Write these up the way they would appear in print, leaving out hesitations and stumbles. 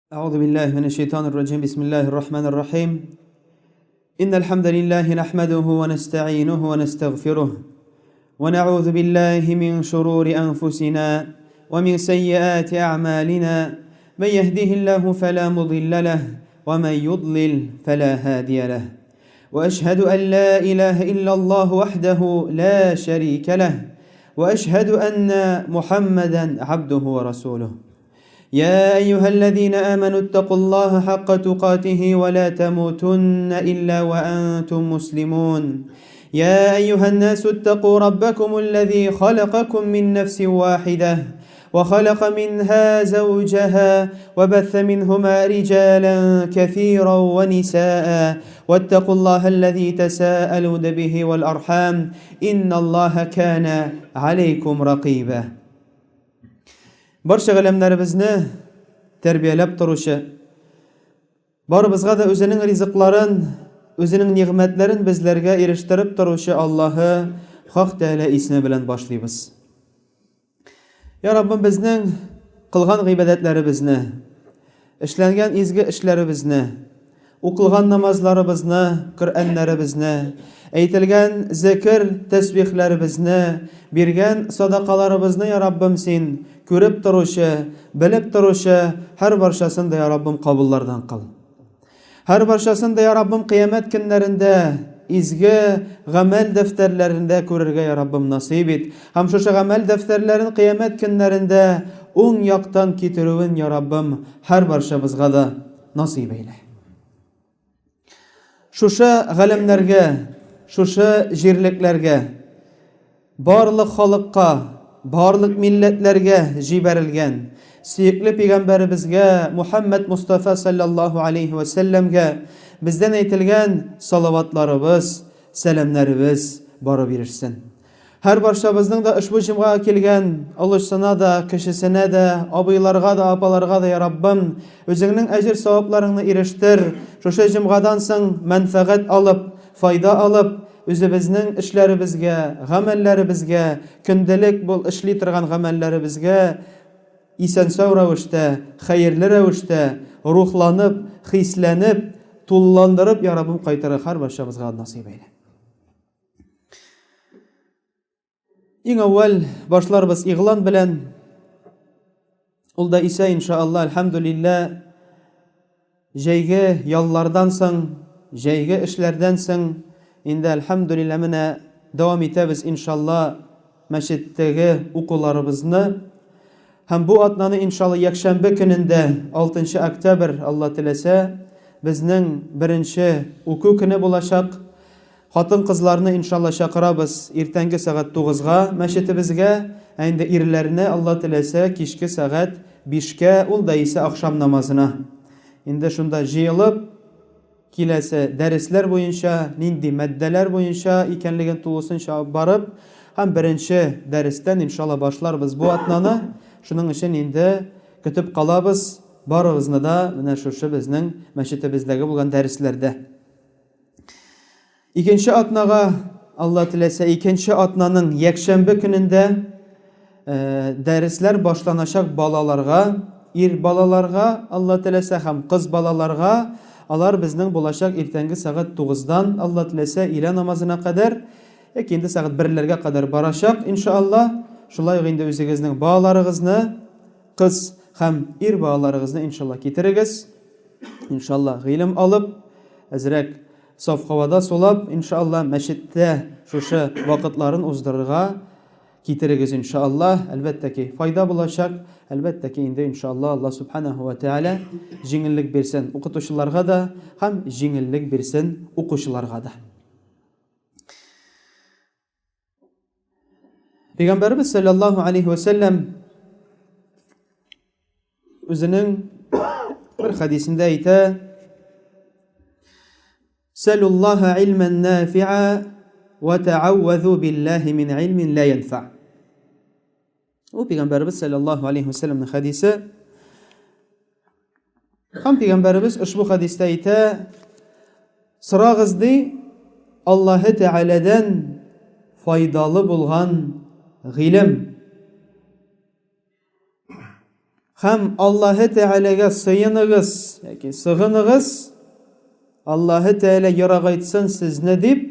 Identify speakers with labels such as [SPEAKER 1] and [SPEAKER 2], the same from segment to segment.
[SPEAKER 1] أعوذ بالله من الشيطان الرجيم. بسم الله الرحمن الرحيم. إن الحمد لله نحمده ونستعينه ونستغفره ونعوذ بالله من شرور أنفسنا ومن سيئات أعمالنا. من يهده الله فلا مضل له ومن يضلل فلا هادي له. وأشهد أن لا إله إلا الله وحده لا شريك له، وأشهد أن محمدا عبده ورسوله. يا أيها الذين آمنوا اتقوا الله حق تقاته ولا تموتن إلا وأنتم مسلمون. يا أيها الناس اتقوا ربكم الذي خلقكم من نفس واحدة وخلق منها زوجها وبث منهما رجالا كثيرا ونساء، واتقوا الله الذي تساءلون به والأرحام إن الله كان عليكم رقيبا. Barcha galamlarimizni tarbiyalab turuvchi, baribizga da o'zining rizqlarin, o'zining ne'matlarin bizlarga erishtirib turuvchi Allohi Haq Taala ismi bilan boshlaymiz. Ya Rabbim, bizning qilgan ibodatlarimizni, ishlangan ezgi ishlarimizni, o'qilgan namozlarimizni, Qur'onlarimizni, aytilgan zikr, tasbihlarimizni, bergan sadaqalarimizni ya Rabbim sen ko'rib turuvchi, bilib turuvchi har barchasini ya Rabbim qabullardan qil. Har barchasini ya Rabbim qiyomat kunlarida izgi amal daftarlarida ko'rarga ya Rabbim nasib et. Ham shu amal daftarlarini qiyomat kunlarida o'ng yoqdan ketiruvin ya Rabbim har barchamizga da nasib eyle. Shusha g'alamlarga, shusha jirliklarga, barliq xalqqa, barliq millatlarga jibarilgan suyukli payg'ambarimizga Muhammad Mustafa sallallohu alayhi va sallamga bizdan aytilgan salavatlarimiz, salamlarimiz borib bersin. Har barchamizning da ushbu jumga kelgan Allohsina da, kishisine de, abilarga da, apalarga da ya Rabbim o'zingning ajr savoblaringni erishtir. Shusha jumgadan so'ng manfaat olib, foyda olib, o'zimizning ishlarimizga, amallarimizga, kundalik bo'l ishli turgan amallarimizga eson-sog' ravishda, xayrli ravishda ruhlanib, hislanib, tullandirib ya Rabbim qaytarib har barchamizga nasib eyle. Eng avval boshlarimiz ig'lon bilan, ulda esa inshaalloh alhamdulillah jaygi yollardan so'ng, jaygi ishlardan so'ng endi alhamdulillah mana davom etamiz inshaalloh masjiddagi o'quvlarimizni. Ham bu atnani inshaalloh yakshanba kunida 6 oktyabr Alloh tilasa bizning birinchi o'quv kuni bo'lacak. Xotin-qizlarni inshaalloh chaqiramiz ertangi soat 9 ga masjidimizga, endi erlarni Alloh tilasa kechki soat 5 ga, ulda esa oqshom namozina. Endi shunda jiyilib kelasi darslar bo'yicha, nindi maddalar bo'yicha ekanligini to'g'risincha borib, ham birinchi darsdan inshaalloh boshlarmiz bu atnani. Shuning uchun endi kutib qolamiz. Barimizni da mana shu bizning masjidimizdagi bo'lgan darslarda. Ikkinchi atnaga Alloh tilasa ikkinchi atnaning yakshanba kunida darslar boshlanacak balalarga, er balalarga, Alloh tilasa ham qiz balalarga, alar bizning bo'lacak ertangi soat 9 dan Alloh tilasa ila namozina qadar, endi soat 1 larga qadar boracak inshaalloh. Shulay endi o'zingizning balalaringizni, qiz ham er balalaringizni inshaalloh ketirigiz. Inshaalloh ilm olib, azrak sof havoda solab, inshaalloh masjidda shusha vaqtlarini o'zdirga ketirigiz inshaalloh. Albatta ki foyda bo'lacak. Albatta ki endi inshaalloh Alloh subhanahu va taala jingillik bersin o'qituvchilarga da, ham jingillik bersin o'quvchilarga da. Payg'ambarimiz sallallohu alayhi va sallam o'zining bir hadisida ayta: "Salulloha ilman nafi'a va ta'awwazu billahi min ilmin la yanfa." O Payg'ambarimiz sallallohu alayhi va sallamning hadisi. Ham Payg'ambarimiz ushbu hadisda ayta: "So'rag'izdi Alloh taoladan foydali bo'lgan ilm һәм Аллаһы Тәгаләгә сыйыныгыз, яки сыгыныгыз, Аллаһы Тәгалә ярагайтсын сезне дип,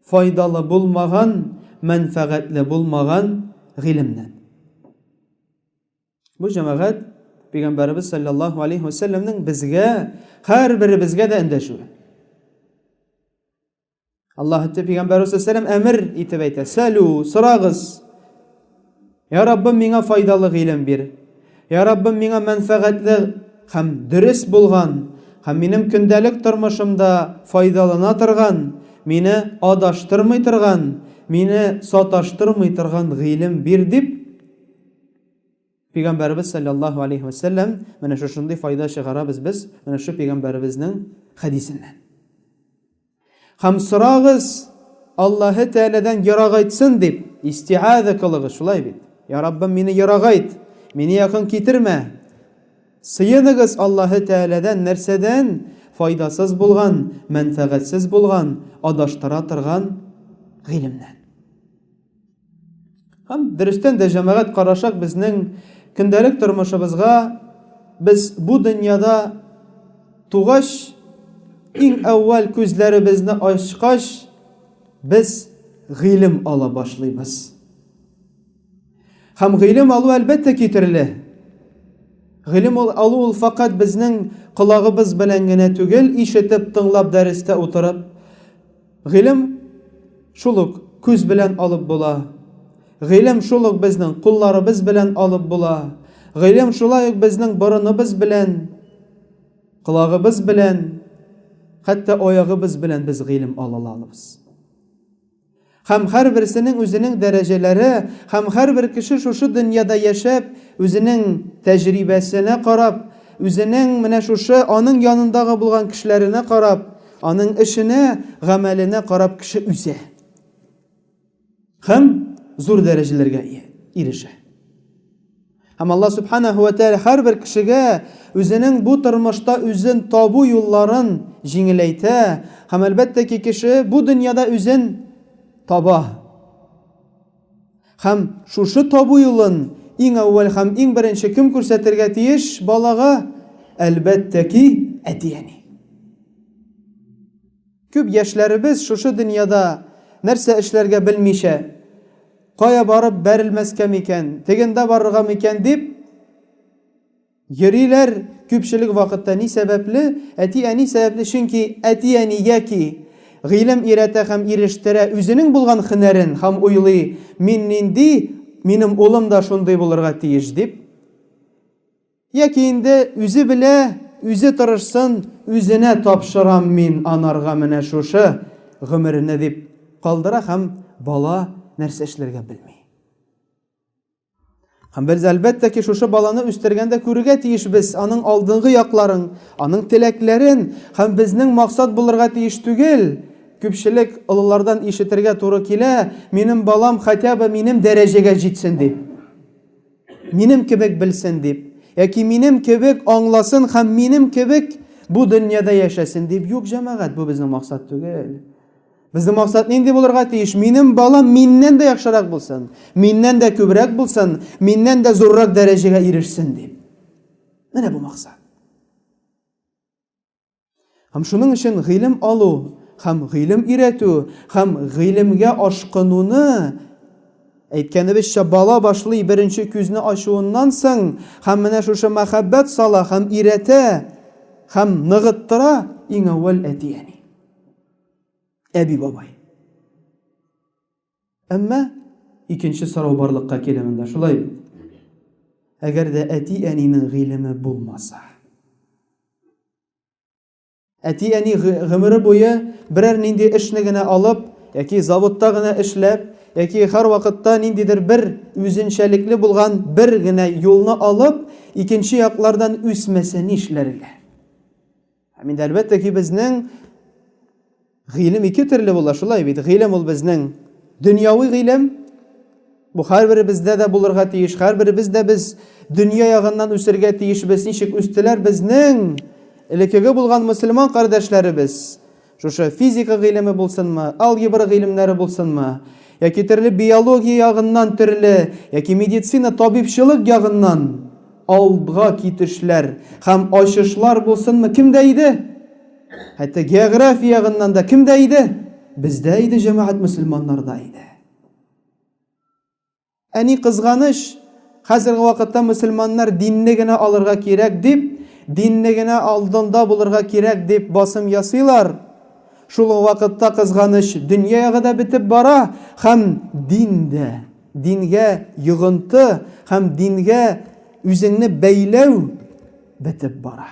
[SPEAKER 1] файдалы булмаган, мәнфәгатьле булмаган гыйлемнән. Бу җәмәгать Пәйгамбәрбез саллаллаһу алейхи ва сәлләмнең безгә, һәрберебезгә дә эндәшүе. Аллаһ Пәйгамбәрбез саллаллаһу алейхи ва сәлләм әмер итеп әйтә: "Сәлу, сорагыз. Я Раббым, миңа файдалы гыйлем бир. Я Раббым, миңа мәнфәгатьле һәм дөрес булган, һәм минем көндәлек тормышымда файдалана торган, мине адаштырмый торган, мине саташтырмый торган гыйлем бир" дип Пәйгамбәрбез саллаллаһу алейхи ва сәлләм менә шушындый файда чыгарабыз без менә шу Пәйгамбәрбезнең хәдисеннән. Һәм сорагыз, Аллаһы Тәгаләдән ярагайтсын дип истиаза кылыгыз, шулай бит. Я Раббым, мине ярагайт, мине якын китермә. Сыйыныгыз Аллаһы Тәгаләдән нәрсәдән? Файдасыз булган, мәнфәгатьсез булган, адаштыра торган гыйлемнән. Һәм дөрестән дә җәмәгать карашак безнең көндәлек тормышыбызга, без бу дөньяда тугач, иң әүвәл күзләребезне ачкач, без гыйлем ала башлыйбыз. Һәм гыйлем алу әлбәттә китерле. Гыйлем алу ул фақат безнең колагыбыз белән генә түгел, ишетеп, тыңлап, дәрестә утырып. Гыйлем шул ук күз белән алып була. Гыйлем шул ук безнең кулларыбыз белән алып була. Гыйлем шулай ук безнең борыныбыз белән, колагыбыз белән, хәтта аягыбыз белән без гыйлем ала алабыз. Һәм һәрберсенең үзенең дәрәҗәләре, һәм һәрбер кеше шушы дөньяда яшәп, үзенең тәҗрибәсенә карап, үзенең менә шушы аның янындагы булган кешеләренә карап, аның эшенә, гамәленә карап кеше үсә. Һәм зур дәрәҗәләргә ирешә. Һәм Аллаһ субханаһу ва тәала һәрбер кешегә үзенең бу тормышта үзен табу юлларын җиңеләйтә. Һәм әлбәттә ки кеше бу дөньяда үзен таба. Һәм шушы табу юлын иң әүвәл һәм иң беренче кем күрсәтергә тиеш балага? Әлбәттә ки әти-әни. Күп яшьләребез шушы дөньяда нәрсә эшләргә белмичә, кая барып бәрелмәскә микән, тегендә барырга микән дип йөриләр күпчелек вакытта. Ни сәбәпле? Әти-әни сәбәпле, чөнки әти-әни яки гыйлем өйрәтә һәм ирештерә үзенең булган һөнәрен һәм уйлый, мин нинди, минем улым да шундый булырга тиеш дип. Яки инде үзе белә, үзе тырышсын, үзенә тапшырам мин анарга менә шушы гомерне дип калдыра һәм бала нәрсә эшләргә белми. Һәм без әлбәттә ки шушы баланы үстергәндә күрергә тиешбез аның алдынгы якларын, аның теләкләрен, һәм безнең максат булырга тиеш түгел. Күпчелек олылардан ишетергә туры килә, минем балам хәтәбе минем дәрәҗәгә җитсен дип, минем кебек белсен дип, яки минем кебек аңласын һәм минем кебек бу дөньяда яшәсен дип. Юк, җәмәгать, бу безнең максат түгел. Безнең максат нинди булырга тиеш? Минем балам миннән дә яхшырак булсын, миннән дә күбрәк булсын, миннән дә зуррак дәрәҗәгә ирешсен дип. Менә бу максат. Һәм шуның өчен гыйлем алу, һәм гыйлем өйрәтү, һәм гыйлемгә ашкынуны, әйткәнебезчә, бала башлый беренче күзне ачуыннан соң, һәм менә шушы мәхәббәт сала, һәм өйрәтә, һәм ныгыттыра иң әүвәл әти-әни. Әби бабай. Әмма икенче сорау барлыкка килә монда, шулай бит. Әгәр дә әти-әнинең гыйлеме булмаса, әти-әни гомере буе берәр нинди эшне генә алып, яки заводта гына эшләп, яки һәр вакытта ниндидер бер үзенчәлекле булган бер генә юлны алып, икенче яклардан үсмәсә нишләргә? Һәм әлбәттә ки безнең гыйлем ике төрле була, шулай бит. Гыйлем ул безнең дөньяви гыйлем. Бу һәрберебездә дә булырга тиеш, һәрберебез дә без дөнья ягыннан үсергә тиешбез. Ничек үстеләр безнең элекеге булган мөселман кардәшләребез? Шушы физика гыйлеме булсынмы, алгебра гыйлемнәре булсынмы, яки төрле биология ягыннан төрле, яки медицина, табибчылык ягыннан алдыга китешләр һәм ачышлар булсынмы, кемдә иде? Хәтта география ягыннан да кемдә иде? Бездә иде, җәмәгать мөселманнарда иде. Әни кызганыч, хәзерге вакытта мөселманнар динне генә алырга кирәк дип, динне генә алдында булырга кирәк дип басым ясыйлар. Шул вакытта кызганыч, дөнья ягы да бетеп бара һәм дингә йогынты һәм дингә үзеңне бәйләү бетеп бара.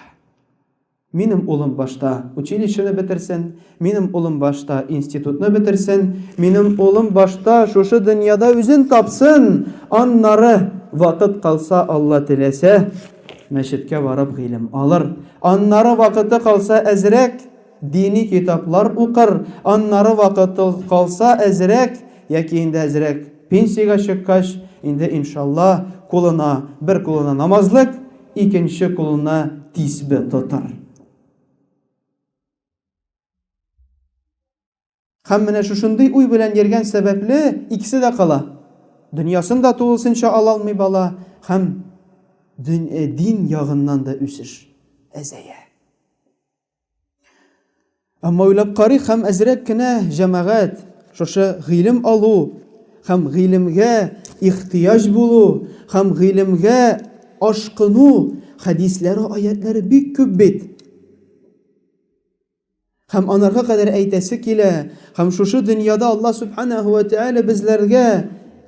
[SPEAKER 1] Минем улым башта училищене бетерсен, минем улым башта институтны бетерсен, минем улым башта шушы дөньяда үзен тапсын, аннары вакыт калса, Алла теләсә, мәчеткә барып гыйлем алыр. Аннары вакыты калса, әзрәк дини китаплар укыр. Аннары вакыты калса, әзрәк яки инде әзрәк пенсиягә чыккач, инде иншалла бер кулына намазлык, икенче кулына тисбе тотар. Һәм менә шушындый уй белән йөргән сәбәпле икесе дә кала. Дөньясын да тулысынча ала алмый бала һәм дин ягыннан да үсеш әзәя. Әмма уйлап карыйк һәм әзрәк кенә җәмәгать шушы гыйлем алу һәм гыйлемгә ихтияҗ булу һәм гыйлемгә ашкыну хәдисләре, аятлары бик күп бит. Һәм анарга кадәр әйтәсе килә, һәм шушы дөньяда Алла субханаһу ва тааля безләргә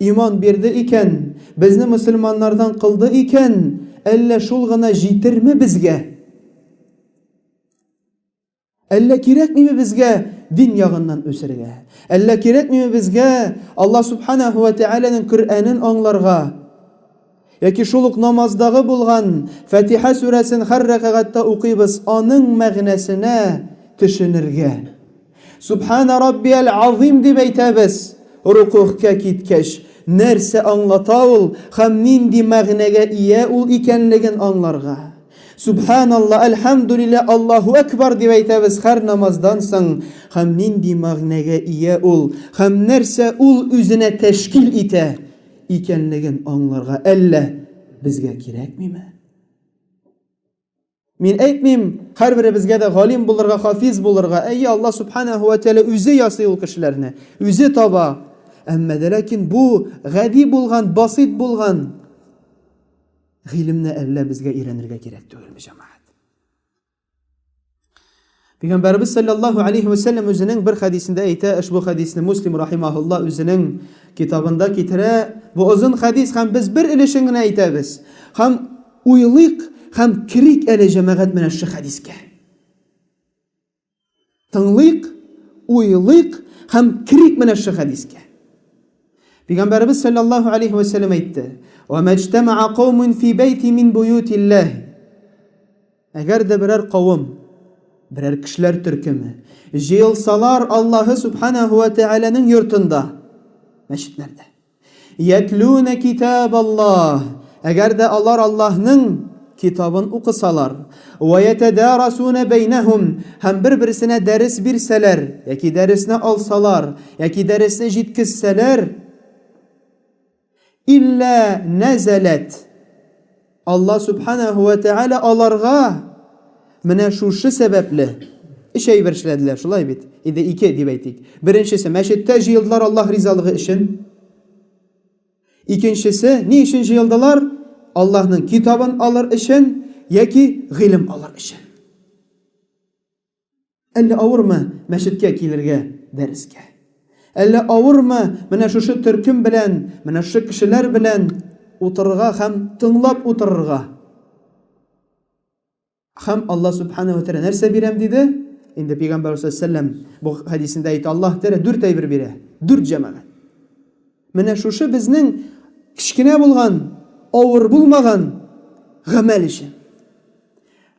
[SPEAKER 1] иман бирде икән, безне мөселманнардан кылды икән, әллә шул гына җитерме безгә? Әллә кирәкмиме безгә дин ягыннан үсәргә? Әллә кирәкмиме безгә Алла субханаһу ва тааляның Коръәнен аңларга? Яки шул ук намаздагы булган Фатиха сүрәсен һәр рәкъгатта укыйбыз, аның мәгънәсенә төшенергә. Субхана раббиял азим дип әйтәбез. Рукугка киткәч, нәрсә аңлата ул һәм нинди мәгънәгә ия ул икәнлеген аңларга. Субханалла, әлхәмдүлилләh, Аллаһу әкбар дип әйтәбез һәр намаздан соң, һәм нинди мәгънәгә ия ул һәм нәрсә ул үзенә тәшкил итә икәнлеген аңларга әллә безгә кирәкмиме? Мин әйтмим, һәрберебезгә дә галим булырга, хафиз булырга. Әйе, Алла субханаһу ва тааля үзе ясый ул кешеләрне, үзе таба. Әмма дә ләкин бу гади булган, басит булган гыйлемне әллә безгә өйрәнергә кирәк түгелме, җәмәгать? Пәйгамбәрбез саллаллаһу алейхи ва саллям үзенең бер хадисендә әйтә, бу хадисне Муслим рахимаһулла үзенең китабында китерә. Бу озын хадис һәм без бер өлешен генә әйтәбез. Һәм уйлыйк һәм кирик әле җәмәгать менә шу хадискә. Тыңлыйк, уйлыйк һәм кирик менә шу хадискә. Пәйгамбәрбез саллаллаһу алейхи ва саллям әйтте: "Ва маҗтама'a қаумун фи бейти мин буютиллаһ". Әгәр дә берәр кавым, берәр кешеләр төркеме җыелсалар Аллаһы субханаһу ва тааляның йортында, мәчетләрдә, ятлуна китабаллаһ, әгәр дә алар Аллаһның китабын укысалар, ва ятадарасуна бейнәһум, һәм бер-берсенә дәрес бирсәләр, яки дәресне алсалар, яки дәресне җиткезсәләр, илля назалат, Алла субханаһу ва тааля аларга менә шушы сәбәпле эш әйберләделәр, шулай бит. Инде ике дип әйтик. Беренчесе, мәчеттә җыелдылар Аллаһ ризалыгы өчен. Икенчесе, ни өчен җыелдылар? Аллаһның китабын алыр өчен яки гыйлем алыр өчен. Әллә авырмы мәчеткә килергә, дәрескә? Әллә авырмы менә шушы төркем белән, менә шушы кешеләр белән утырырга һәм тыңлап утырырга? Һәм Алла субханаһу ва тааля нәрсә бирәм диде? Инде Пәйгамбәр саллаллаһу алейһи ва саллям бу хадисендә әйтә, Аллаһ тәала 4 әйбер бирә. 4 җәмәгать. Менә шушы безнең кичкенә булган, авыр булмаган гамәл өчен.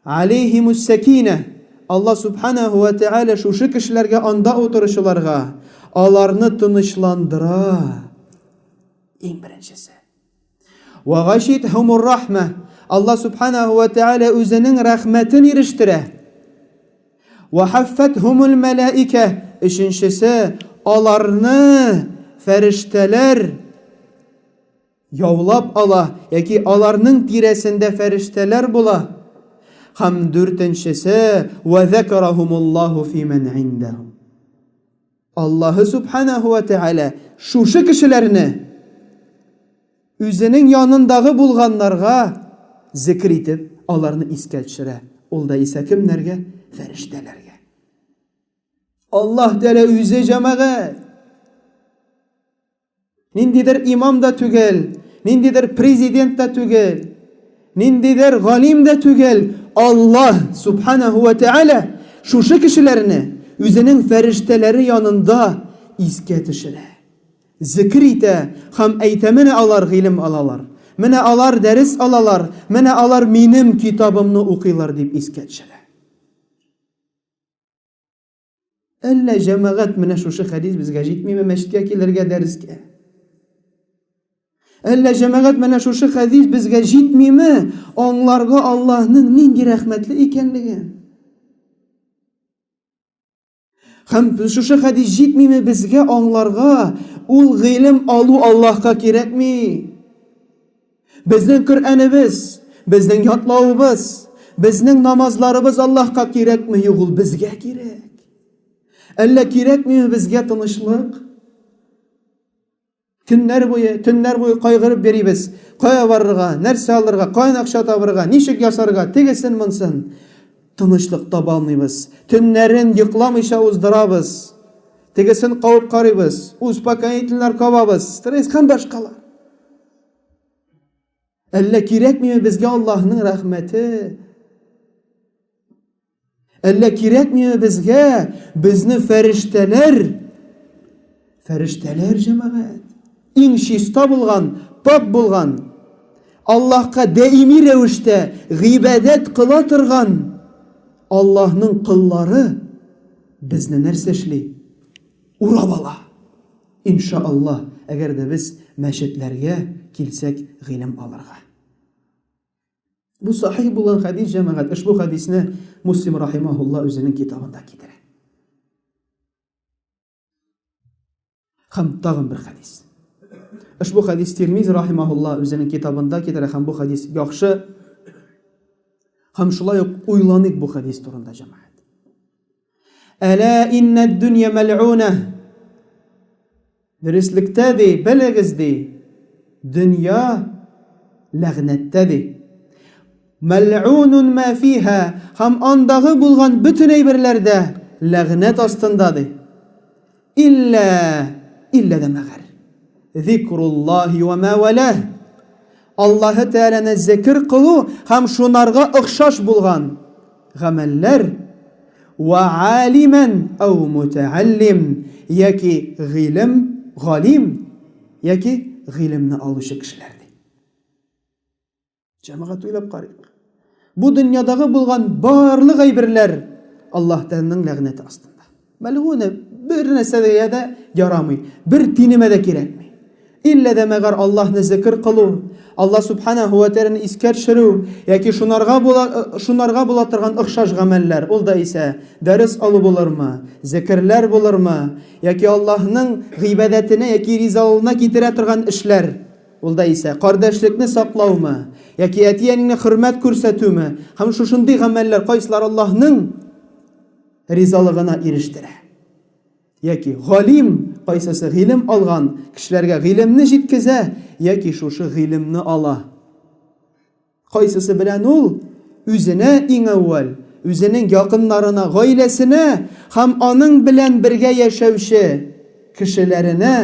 [SPEAKER 1] Алейхимус сакина. Алла субханаһу ва тааля шушы кешеләргә, анда утырышуларга, аларны тынычландыра. Иң беренчесе. Ва гашитһумур рахма. Алла субханаһу ва тааля үзенең рәхмәтен ирештерә. Ва хаффатһумул малаика. Өченчесе, аларны фәрештәләр яулап ала, яки аларның тирәсендә фәрештәләр була. Һәм дүртенчесе ва закарахумуллаху фиман индаху. Аллаһы субханаһу ва тааля шушы кешеләрне үзенең янындагы булганнарга зикр итеп, аларны искә төшерә. Ул да исә кемнәргә? Фәрештәләргә. Аллаһ Тәала үзе җәмәгать. Ниндидер имам да түгел, ниндидер президент да түгел, ниндидер галим да түгел. Аллаһ субханаһу ва тааля шушы кешеләрне үзенең фәрештәләре янында искә төшерә. Зикр итә һәм әйтә, менә алар гыйлем алалар. Менә алар дәрес алалар. Менә алар минем китабымны укыйлар дип искә төшерә. Әллә җәмәгать менә шушы хәдис безгә җитмиме мәчеткә килергә дәрескә? Әллә җәмәгать менә шушы хәдис безгә җитмиме аңларга Аллаһның нинди рәхмәтле икәнлеген? Һәм шушы хәдис җитмиме безгә аңларга ул гыйлем алу Аллаһка кирәкми? Безнең Коръәнебез, безнең ятлавыбыз, безнең намазларыбыз Аллаһка кирәкме? Юк, ул безгә кирәк. Әллә кирәкме безгә тынычлык? Төннәр буе кайгырып берибез. Кая барырга, нәрсә алырга, каян акча табырга, ничек ясарга, тегесен монсын. Тынычлык таба алмыйбыз. Төннәрен йокламыйча уздырабыз. Тегесен кавып карыйбыз. Успокоительләр кабабыз. Стресс һәм башкалар. Әллә кирәкме безгә Аллаһның рәхмәте? Әллә кирәкме безгә безне фәрештәләр җәмәгать иң чиста булган, пак булган, Аллаһка даими рәвештә гыйбадәт кыла торган Аллаһның кыллары безне нәрсә эшли? Урап ала. Иншааллаһ, әгәр дә без мәчетләргә килсәк гыйлем алырга. Бу сахih булган хәдис җәмәгать. Ушбу хәдисне Муслим рахимаһуллаһ үзенең китабында китерә. Һәм тагын бер хәдис. Ушбу хәдис Тирмизи рахимаһуллаһ үзенең китабында китерә һәм бу хәдис яхшы. Һәм шулай ук уйланыйк бу хәдис турында җәмәгать. Әлә иннә дөнья мәл'үнә. Дәреслектә ди, белегез ди, дөнья ләгънәттә ди. Мәл'үнун ма фиһа, һәм андагы булган бөтен әйберләрдә ләгънәт астында ди. Илля дә мәгәр. Зикруллаһи ва ма валах. Аллаһы Тәаләне зикр кылу һәм шунарга охшаш булган гамәлләр. Ва алиман ау мутааллим, яки галим, яки гыйлемне алучы кешеләр. Җәмәгать уйлап карыйк. Бу дөньядагы булган барлык әйберләр Аллаһ Тәаләнең ләгънәте астында. Мәлгуне бер нәрсәгә дә ярамый, бер тинемә дә кирәкми. Илля дә мәгәр Аллаһны зикр кылу, Аллаһ субханаһу ва тааляны искә төшерү, яки шунарга була торган охшаш гамәлләр, ул да исә дәрес алу булырмы, зикрләр булырмы, яки Аллаһның гыйбадәтенә, яки ризалыгына китерә торган эшләр, ул да исә кардәшлекне саклаумы, яки әти-әнигә хөрмәт күрсәтүме, һәм шушындый гамәлләр кайсылар Аллаһның ризалыгына ирештерә. Яки галим, кайсысы гыйлем алган кешеләргә гыйлемне җиткезә, яки шушы гыйлемне ала. Кайсысы белән ул үзенә иң әүвәл, үзенең якыннарына, гаиләсенә һәм аның белән бергә яшәүче кешеләренә,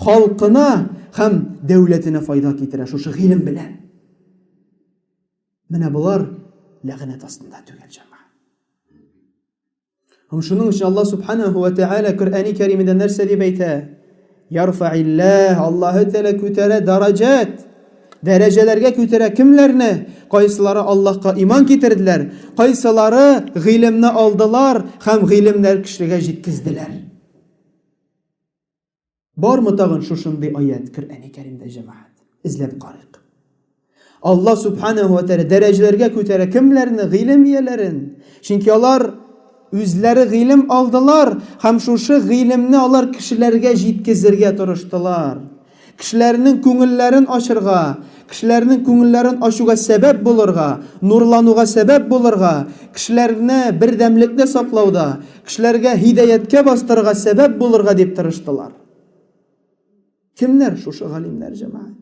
[SPEAKER 1] халкына һәм дәүләтенә файда китерә шушы гыйлем белән. Менә булар ләгънәт астында түгел җәмәгать. Һәм шуның өчен Аллаһ субханаһу ва тааля Коръәни Кәримдә нәрсә дип әйтә? Ярфа'илләһ, Аллаһы Тәалә күтәрә дәрәҗәт. Дәрәҗәләргә күтәрә кемләрне? Кайсылары Аллаһка иман китерделәр, кайсылары гыйлемне алдылар һәм гыйлемнәр кешегә җиткезделәр. Бармы тагын шушындый аят Коръәни Кәримдә җәмәгать? Изләп карыйк. Аллаһ субханаһу ва тааля дәрәҗәләргә күтәрә кемләрне? Гыйлем ияләрен. Чөнки алар үзләре гыйлем алдылар һәм шушы гыйлемне алар кешеләргә җиткезергә тырыштылар. кешеләрнең күңелләрен ачырга, кешеләрнең күңелләрен ачуга сәбәп булырга, нурлануга сәбәп булырга, кешеләрне бердәмлекне саклауда, кешеләргә һидаяткә бастырырга сәбәп булырга дип тырыштылар. Кемнәр шушы галимнәр, җәмәгать?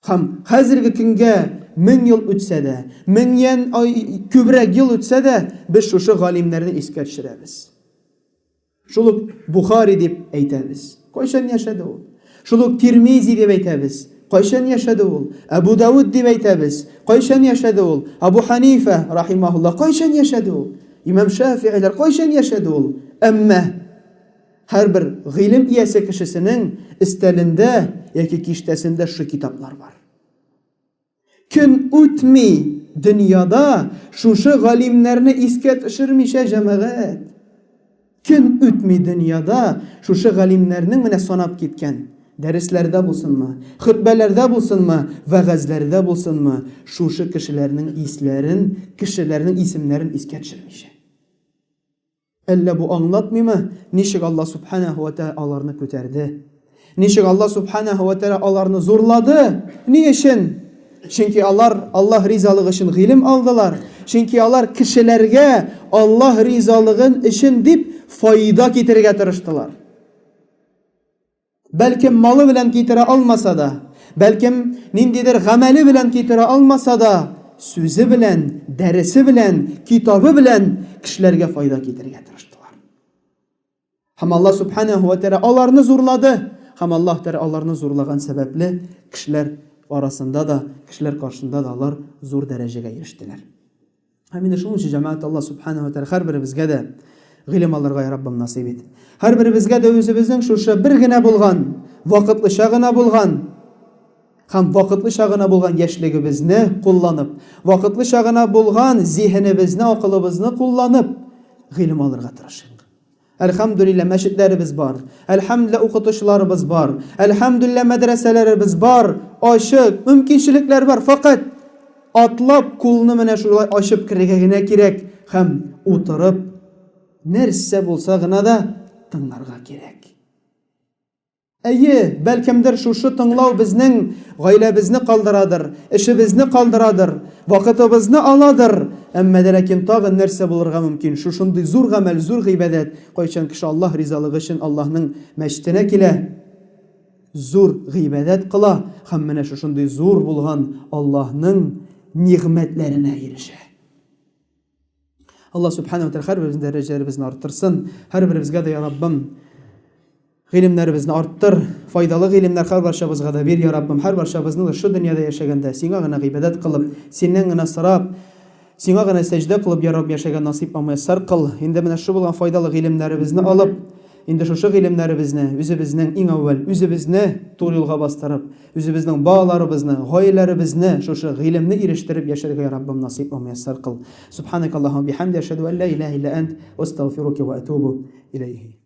[SPEAKER 1] Һәм хәзерге көнгә 1000 ел үтсә дә, 1000 күбрәк ел үтсә дә, без шушы галимнәрне искә төшерәбез. Шул ук Бухари дип әйтәбез. Кайчан яшәде ул? Шул ук Тирмизи дип әйтәбез. Кайчан яшәде ул? Абу Дауд дип әйтәбез. Кайчан яшәде ул? Абу Ханифа рахимахуллах кайчан яшәде ул? Имам Шафиилар кайчан яшәде ул? Әмма һәрбер гыйлем иясе кешесенең истәлендә яки киштәсендә шу китаплар бар. Көн үтми дөньяда шушы галимнәрне искә төшермичә, җәмәгать. Көн үтми дөньяда шушы галимнәрнең менә санап киткән дәресләрдә булсынмы, хутбәләрдә булсынмы, вәгазьләрдә булсынмы, шушы кешеләрнең исләрен, кешеләрнең исемнәрен искә төшермичә. Әллә бу аңлатмыймы, ничек Аллаһ субханаһу ва тааля аларны күтәрде? Ничек Аллаһ субханаһу ва тааля аларны зурлады? Ни өчен? Чөнки Аллаһ ризалыгы өчен гыйлем алдылар. Чөнки алар кешеләргә Аллаһ ризалыгын өчен дип файда китерергә тырыштылар. Бәлкем малы белән китерә алмаса да, бәлкем ниндидер гамәле белән китерә алмаса да, сүзе белән, дәресе белән, китабы белән кешеләргә файда китергә тырыштылар. Һәм Аллаһ субханаһу ва тааля аларны зурлады. Һәм Аллаһ тааля аларны зурлаган сәбәпле кешеләр арасында да, кешеләр каршында да алар зур дәрәҗәгә ирештеләр. Һәм инде шуның өчен җәмәгать Аллаһ субханаһу ва тааля һәрберебезгә дә гыйлем алырга я Раббым насыйп ит. Һәрберебезгә дә үзебезнең шушы бер генә булган, вакытлыча гына булган һәм вакытлыча гына булган яшьлегебезне кулланып, вакытлыча гына булган зиһенебезне, акылыбызны кулланып гыйлем алырга тырышыйк. Әлхәмдүлилләh мәчетләребез бар. Әлхәмдүлилләh укытучыларыбыз бар. Әлхәмдүлилләh мәдрәсәләребез бар. Ачык, мөмкинчелекләр бар. Фақат атлап кулны менә шулай ачып кирергә генә кирәк һәм утырып нәрсә булса гына да тыңларга кирәк. Әйе, бәлкемдер шушы тыңлау безнең гаиләбезне калдырадыр, эшебезне калдырадыр, вакытыбызны аладыр. Әмма ләкин тагын нәрсә булырга мөмкин? Шушындый зур гамәл, зур гыйбадәт, кайчан кеше Аллаһ ризалыгы өчен Аллаһның мәчетенә килә, зур гыйбадәт кыла һәм менә шушындый зур булган Аллаһның нигъмәтләренә ирешә. Аллаһ субханаһу ва тааля һәрберебезнең дәрәҗәләребезне арттырсын. Һәрберебезгә дә я Раббым гыйлемнәребезне арттыр, файдалы гыйлемнәр һәрбарчабызга да бир, я Раббым. Һәрбарчабызны да шу дөньяда яшәгәндә сиңа гына гыйбадәт кылып, синнән гына сорап, сиңа гына сәҗдә кылып, я Рабб, яшәгән насыйп муяссар кыл. Инде менә шу булган файдалы гыйлемнәребезне алып, инде шушы гыйлемнәребезне үзебезнең иң әүвәл үзебезне тугры юлга бастырып, үзебезнең балаларыбызны, гаиләләребезне шушы гыйлемне ирештереп яшәргә, я Раббым, насыйп муяссар кыл. Субханакаллаһумма бихамди, ашһаду ан ла илаха илля ант, астагфирука ва атубу илейһи.